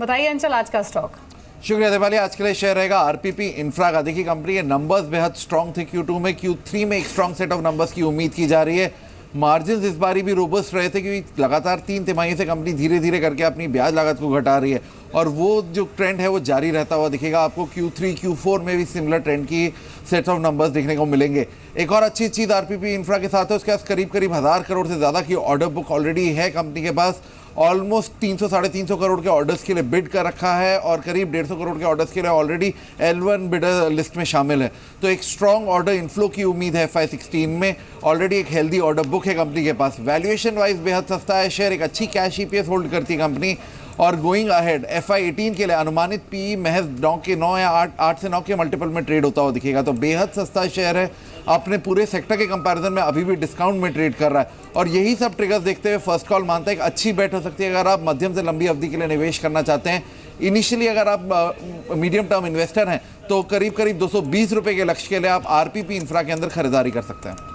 बताइए अंचल आज का स्टॉक। शुक्रिया दीपाली। आज के लिए शेयर रहेगा आरपीपी इंफ्रा का। देखिए कंपनी के नंबर्स बेहद स्ट्रांग थे Q2 में, Q3 में एक स्ट्रांग सेट ऑफ नंबर्स की उम्मीद की जा रही है। मार्जिन्स इस बारी भी रोबस्ट रहे थे क्योंकि लगातार 3 तिमाही से कंपनी धीरे धीरे करके अपनी ब्याज लागत को घटा रही है और वो जो ट्रेंड है वो जारी रहता हुआ दिखेगा। आपको Q3 Q4 में भी सिमिलर ट्रेंड की सेट ऑफ नंबर्स देखने को मिलेंगे। एक और अच्छी चीज़ आरपीपी इंफ्रा के साथ है, उसके पास करीब 1000 करोड़ से ज़्यादा की ऑर्डर बुक ऑलरेडी है कंपनी के पास। ऑलमोस्ट 300-350 करोड़ के ऑर्डर्स के लिए बिड कर रखा है और करीब 150 करोड़ के ऑर्डर्स के लिए ऑलरेडी L1 बिडर लिस्ट में शामिल है। तो एक स्ट्रॉन्ग ऑर्डर इनफ्लो की उम्मीद है FY16 में। ऑलरेडी एक हेल्दी ऑर्डर बुक है कंपनी के पास। वैल्यूएशन वाइज बेहद सस्ता है शेयर, एक अच्छी कैश EPS होल्ड करती है कंपनी और गोइंग अहेड FY18 के लिए अनुमानित PE महज 9 के 9 या 8 से 9 के मल्टीपल में ट्रेड होता हुआ दिखेगा। तो बेहद सस्ता शेयर है, अपने पूरे सेक्टर के कंपैरिजन में अभी भी डिस्काउंट में ट्रेड कर रहा है और यही सब ट्रिगर्स देखते हुए फर्स्ट कॉल मानता है एक अच्छी बेट हो सकती है अगर आप मध्यम से लंबी अवधि के लिए निवेश करना चाहते हैं। इनिशियली अगर आप मीडियम टर्म इन्वेस्टर हैं तो करीब 220 रुपये के लक्ष्य के लिए आप आरपीपी इंफ्रा के अंदर खरीदारी कर सकते हैं।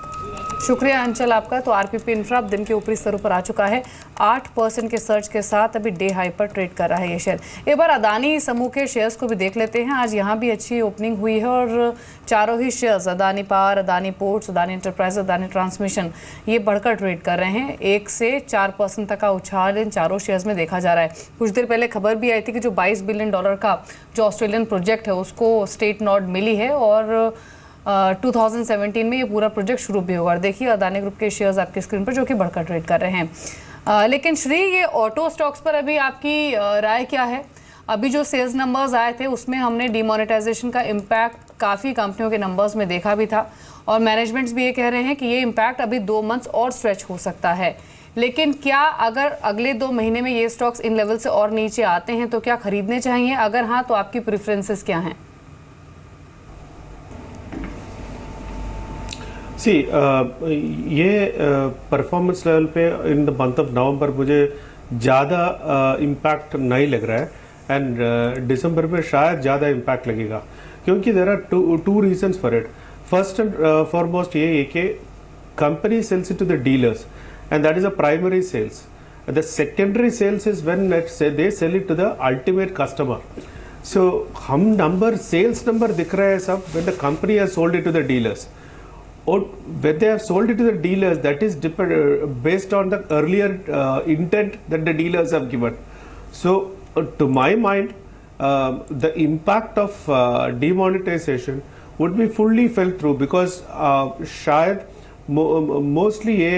शुक्रिया अंचल आपका। तो आरपीपी इंफ्रा दिन के ऊपरी स्तरों पर आ चुका है, 8% के सर्च के साथ अभी डे हाई पर ट्रेड कर रहा है ये शेयर। एक बार अदानी समूह के शेयर्स को भी देख लेते हैं। आज यहाँ भी अच्छी ओपनिंग हुई है और चारों ही shares Adani Power, Adani Ports, Adani Enterprise, Adani Transmission ये बढ़कर ट्रेड कर रहे हैं। 1 से 4% तक का उछाल इन चारों शेयर्स में देखा जा रहा है। कुछ देर पहले खबर भी आई थी कि जो $22 बिलियन का जो ऑस्ट्रेलियन प्रोजेक्ट है उसको स्टेट नॉड मिली है और 2017 में ये पूरा प्रोजेक्ट शुरू भी होगा। देखिए अदानी ग्रुप के शेयर्स आपकी स्क्रीन पर जो कि बढ़कर ट्रेड कर रहे हैं। लेकिन श्री, ये ऑटो स्टॉक्स पर अभी आपकी राय क्या है? अभी जो सेल्स नंबर्स आए थे उसमें हमने डिमोनेटाइजेशन का इम्पैक्ट काफ़ी कंपनियों के नंबर्स में देखा भी था और मैनेजमेंट्स भी ये कह रहे हैं कि ये इम्पैक्ट अभी 2 मंथ्स और स्ट्रेच हो सकता है। लेकिन क्या अगर अगले 2 महीने में ये स्टॉक्स इन लेवल से और नीचे आते हैं तो क्या खरीदने चाहिए? अगर हाँ तो आपकी प्रेफरेंसेस क्या हैं? ये परफॉर्मेंस लेवल पे in the month of November मुझे ज़्यादा इम्पैक्ट नहीं लग रहा है एंड दिसंबर में शायद ज़्यादा इम्पैक्ट लगेगा क्योंकि there are two reasons for it. First and foremost ये है कि company sells it to the dealers and that is a primary sales. The secondary sales is when they sell it to the ultimate customer. So हम number sales number दिख रहे हैं सब when the company has sold it to the dealers or when they have sold it to the dealers, that is based on the earlier intent that the dealers have given. So to my mind the impact of demonetization would be fully felt through because शायद mostly ये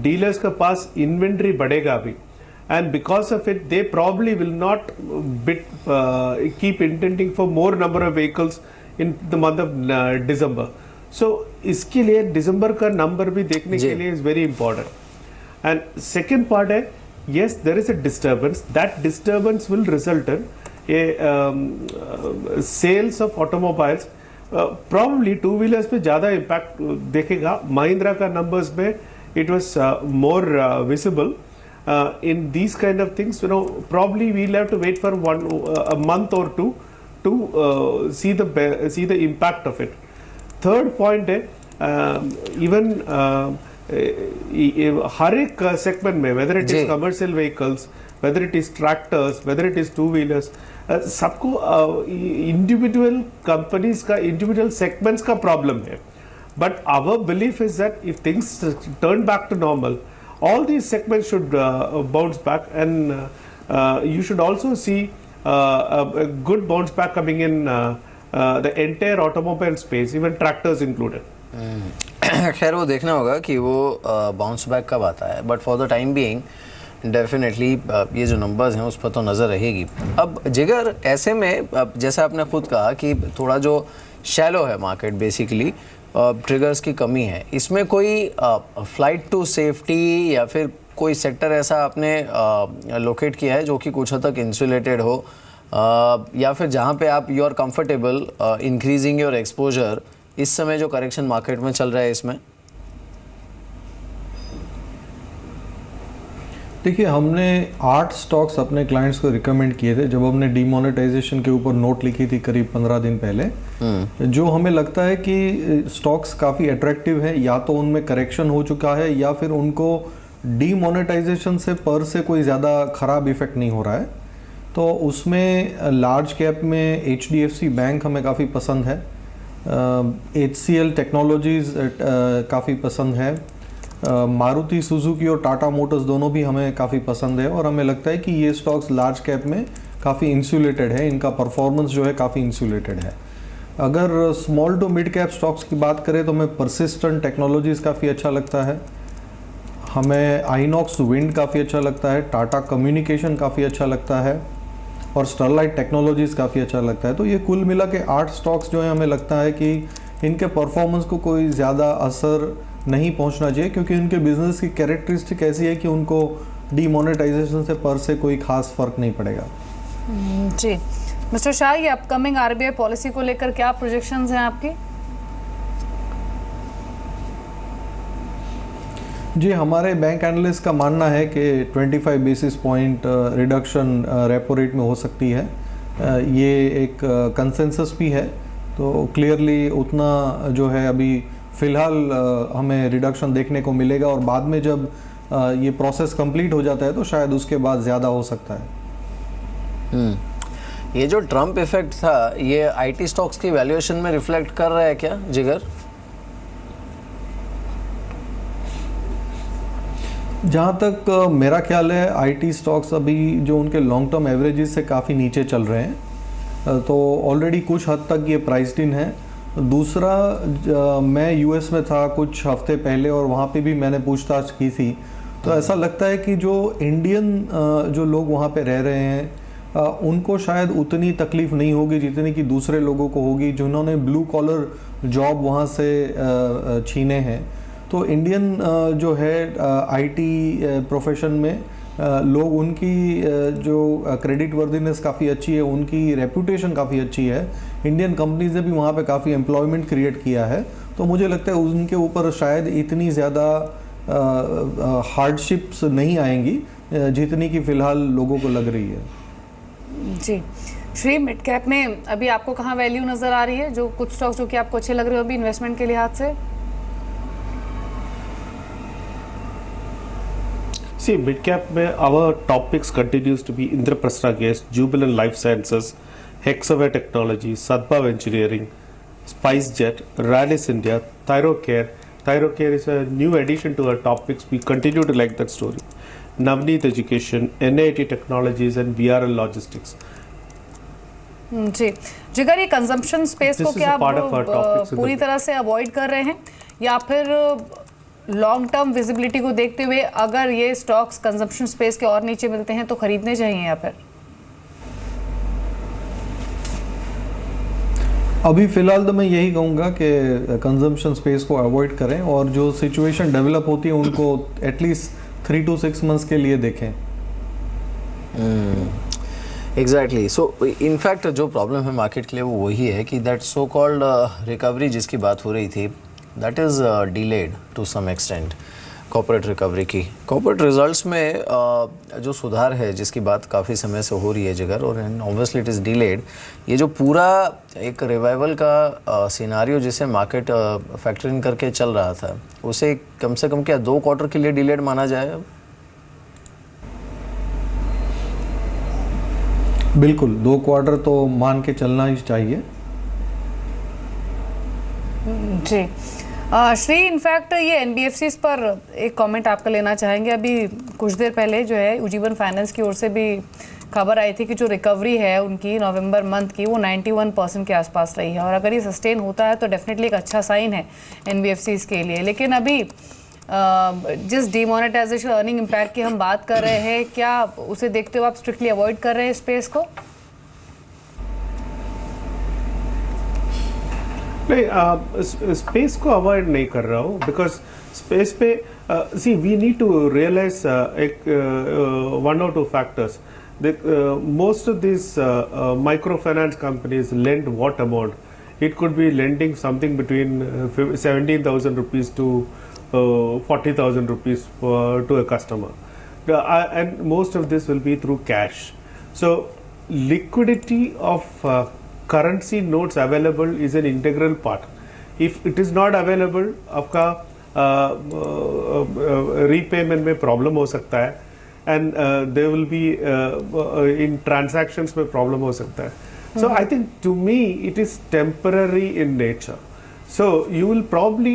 dealers का पास inventory बढ़ेगा अभी and because of it they probably will not keep intending for more number of vehicles in the month of December. So इसके लिए दिसंबर का number भी देखने के लिए is very important. And second part है, yes there is a disturbance, that disturbance will result in a sales of automobiles. Probably 2 wheelers पे ज़्यादा इम्पैक्ट देखेगा। महिंद्रा का नंबर्स में it was more visible in these kind of things. You know probably we'll have to wait for a month or 2 to see the impact of it. Third point है, even हर एक segment में whether it is commercial vehicles, whether it is tractors, whether it is 2 wheelers, सबको individual companies का individual segments का problem है। But our belief is that if things turn back to normal all these segments should bounce back and you should also see a good bounce back coming in the entire automobile space, even tractors included. खैर वो देखना होगा कि वो bounce back कब आता है, but for the time being definitely ये जो नंबर्स हैं उस पर तो नज़र रहेगी। अब जिगर ऐसे में जैसे आपने खुद कहा कि थोड़ा जो शैलो है मार्केट, बेसिकली ट्रिगर्स की कमी है, इसमें कोई फ्लाइट टू सेफ्टी या फिर कोई सेक्टर ऐसा आपने लोकेट किया है जो कि कुछ हद तक इंसुलेटेड हो या फिर जहाँ पे आप you are comfortable increasing your exposure इस समय जो करेक्शन मार्केट में चल रहा है इसमें? देखिए, हमने 8 स्टॉक्स अपने क्लाइंट्स को रिकमेंड किए थे जब हमने डीमोनेटाइजेशन के ऊपर नोट लिखी थी करीब 15 दिन पहले। जो हमें लगता है कि स्टॉक्स काफ़ी अट्रैक्टिव है, या तो उनमें करेक्शन हो चुका है या फिर उनको डीमोनेटाइजेशन से कोई ज़्यादा ख़राब इफेक्ट नहीं हो रहा है। तो उसमें लार्ज कैप में HDFC बैंक हमें काफ़ी पसंद है, HCL टेक्नोलॉजीज़ काफ़ी पसंद है, मारुति सुजुकी और टाटा मोटर्स दोनों भी हमें काफ़ी पसंद है, और हमें लगता है कि ये स्टॉक्स लार्ज कैप में काफ़ी इंसुलेटेड है, इनका परफॉर्मेंस जो है काफ़ी इंसुलेटेड है। अगर small to mid cap stocks की बात करें तो हमें परसिस्टेंट टेक्नोलॉजीज़ काफ़ी अच्छा लगता है, हमें आइनॉक्स विंड काफ़ी अच्छा लगता है, टाटा कम्युनिकेशन काफ़ी अच्छा लगता है, और स्टरलाइट टेक्नोलॉजीज़ काफ़ी अच्छा लगता है। तो ये कुल मिला के 8 स्टॉक्स जो हैं हमें लगता है कि इनके परफॉर्मेंस को कोई ज़्यादा असर नहीं पहुंचना चाहिए, क्योंकि उनके बिजनेस की कैरेक्टरिस्टिक ऐसी है कि उनको डीमोनेटाइजेशन से पर से कोई खास फर्क नहीं पड़ेगा। जी मिस्टर शाह, ये अपकमिंग RBI पॉलिसी को लेकर क्या प्रोजेक्शंस हैं आपकी? जी, हमारे बैंक एनालिस्ट का मानना है कि 25 basis point reduction repo rate में हो सकती है। ये एक कंसेंसस भी है, तो क्लियरली उतना जो है अभी फ़िलहाल हमें रिडक्शन देखने को मिलेगा, और बाद में जब ये प्रोसेस कंप्लीट हो जाता है तो शायद उसके बाद ज़्यादा हो सकता है। ये जो ट्रम्प इफेक्ट था, ये IT स्टॉक्स की वैल्यूएशन में रिफ्लेक्ट कर रहा है क्या जिगर? जहाँ तक मेरा ख्याल है IT स्टॉक्स अभी जो उनके लॉन्ग टर्म एवरेजेस से काफ़ी नीचे चल रहे हैं, तो ऑलरेडी कुछ हद तक ये प्राइस्ड इन है। दूसरा, मैं US में था कुछ हफ्ते पहले और वहाँ पे भी मैंने पूछताछ की थी, तो ऐसा लगता है कि जो इंडियन जो लोग वहाँ पे रह रहे हैं उनको शायद उतनी तकलीफ़ नहीं होगी जितनी कि दूसरे लोगों को होगी जिन्होंने ब्लू कॉलर जॉब वहाँ से छीने हैं। तो इंडियन जो है IT प्रोफेशन में लोग, उनकी जो क्रेडिट वर्दीनेस काफ़ी अच्छी है, उनकी रेपुटेशन काफ़ी अच्छी है, इंडियन कंपनीज ने भी वहाँ पे काफ़ी एम्प्लॉयमेंट क्रिएट किया है, तो मुझे लगता है उनके ऊपर शायद इतनी ज़्यादा हार्डशिप्स नहीं आएंगी जितनी कि फ़िलहाल लोगों को लग रही है। जी श्री, मिड कैप में अभी आपको कहाँ वैल्यू नज़र आ रही है, जो कुछ स्टॉक्स जो कि आपको अच्छे लग रहे हो अभी इन्वेस्टमेंट के लिहाज से? See, mid cap में our top picks continues to be Indraprastha Gas, Jubilant Life Sciences, Hexaware Technologies, Sadbhav Engineering, SpiceJet, Rallis India, Thyrocare. Thyrocare is a new addition to our top picks. We continue to like that story. Navneet Education, NIT Technologies and VRL Logistics. जी जिगर, ये consumption space को This is क्या a part of our topics in पूरी the- तरह से avoid कर रहे हैं, या फिर लॉन्ग टर्म विजिबिलिटी को देखते हुए अगर ये स्टॉक्स कंजम्पशन स्पेस के और नीचे मिलते हैं तो खरीदने चाहिए? या फिर अभी फ़िलहाल तो मैं यही कहूँगा कि कंजम्पशन स्पेस को अवॉइड करें, और जो सिचुएशन डेवलप होती है उनको एटलीस्ट 3 to 6 मंथ्स के लिए देखें। एग्जैक्टली। सो इनफैक्ट जो प्रॉब्लम है मार्केट के लिए वो वही है कि दैट सो कॉल्ड रिकवरी जिसकी बात हो रही थी, that is delayed to some extent. Corporate recovery की कॉर्पोरेट रिजल्ट्स में जो सुधार है जिसकी बात काफ़ी समय से हो रही है जिगर, और ऑब्वियसली इट इज़ डिलेड। ये जो पूरा एक रिवाइवल का सिनारियो जिसे मार्केट फैक्टर इन करके चल रहा था, उसे कम से कम क्या 2 क्वार्टर के लिए डिलेड माना जाए अब? बिल्कुल 2 क्वार्टर तो मान के चलना ही चाहिए। जी श्री, इनफैक्ट ये NBFCs पर एक कमेंट आपका लेना चाहेंगे। अभी कुछ देर पहले जो है उज्जीवन फाइनेंस की ओर से भी खबर आई थी कि जो रिकवरी है उनकी नवंबर मंथ की वो 91% के आसपास रही है, और अगर ये सस्टेन होता है तो डेफिनेटली एक अच्छा साइन है NBFCs के लिए। लेकिन अभी जिस डिमोनेटाइजेशन अर्निंग इम्पैक्ट की हम बात कर रहे हैं, क्या उसे देखते हुए आप स्ट्रिक्टली अवॉइड कर रहे हैं स्पेस को? नहीं, स्पेस को अवॉइड नहीं कर रहा हूँ, बिकॉज स्पेस पे सी वी नीड टू रियलाइज एक 1 or 2 factors. Most of these microfinance companies lend what amount? It could be lending something between 17,000 rupees to 40,000 rupees to a customer. And most of this will be through cash. So liquidity of currency notes available is an integral part. If it is not available, आपका repayment में problem हो सकता है। And they will be in transactions में problem हो सकता है. So I think to me it is temporary in nature. So you will probably,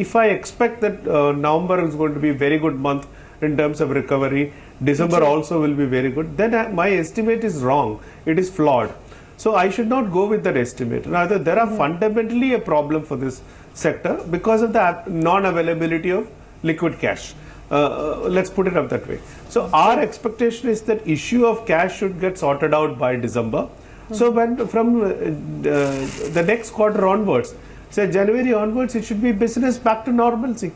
if I expect that November is going to be a very good month in terms of recovery, December also will be very good, then my estimate is wrong. It is flawed. So I should not go with that estimate. Rather, there are fundamentally a problem for this sector because of the non-availability of liquid cash. Let's put it up that way. So our expectation is that issue of cash should get sorted out by December. So when from the next quarter onwards, say January onwards, it should be business back to normalcy.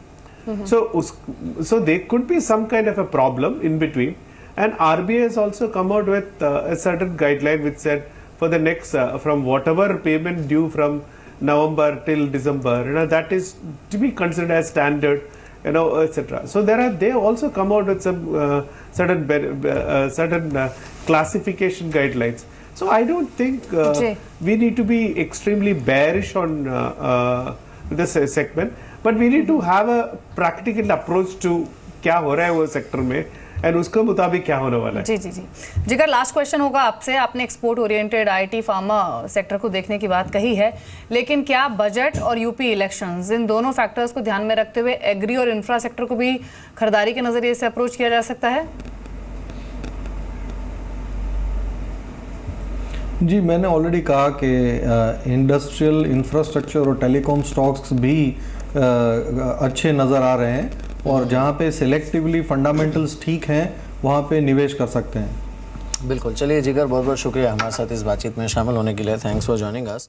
So there could be some kind of a problem in between, and RBI has also come out with a certain guideline which said for the next from whatever payment due from November till December, that is to be considered as standard, etc. So they also come out with some certain classification guidelines. So I don't think we need to be extremely bearish on this segment, but we need to have a practical approach to क्या हो रहा है वो sector में and उसके मुताबिक क्या होने वाला है. जी जी जी जिगर, लास्ट क्वेश्चन होगा आपसे. आपने export oriented IT pharma sector को देखने की बात कही है, लेकिन क्या बजट और यूपी इलेक्शंस इन दोनों फैक्टर्स को ध्यान में रखते हुए एग्री और इंफ्रा सेक्टर को भी खरीदारी के नजरिए से अप्रोच किया जा सकता है? जी, मैंने ऑलरेडी कहा कि इंडस्ट्रियल, इंफ्रास्ट्रक्चर और टेलीकॉम स्टॉक्स भी अच्छे नज़र आ रहे हैं, और जहां पे सिलेक्टिवली फंडामेंटल्स ठीक हैं वहां पे निवेश कर सकते हैं. बिल्कुल. चलिए जिगर, बहुत बहुत शुक्रिया हमारे साथ इस बातचीत में शामिल होने के लिए. Thanks for joining us.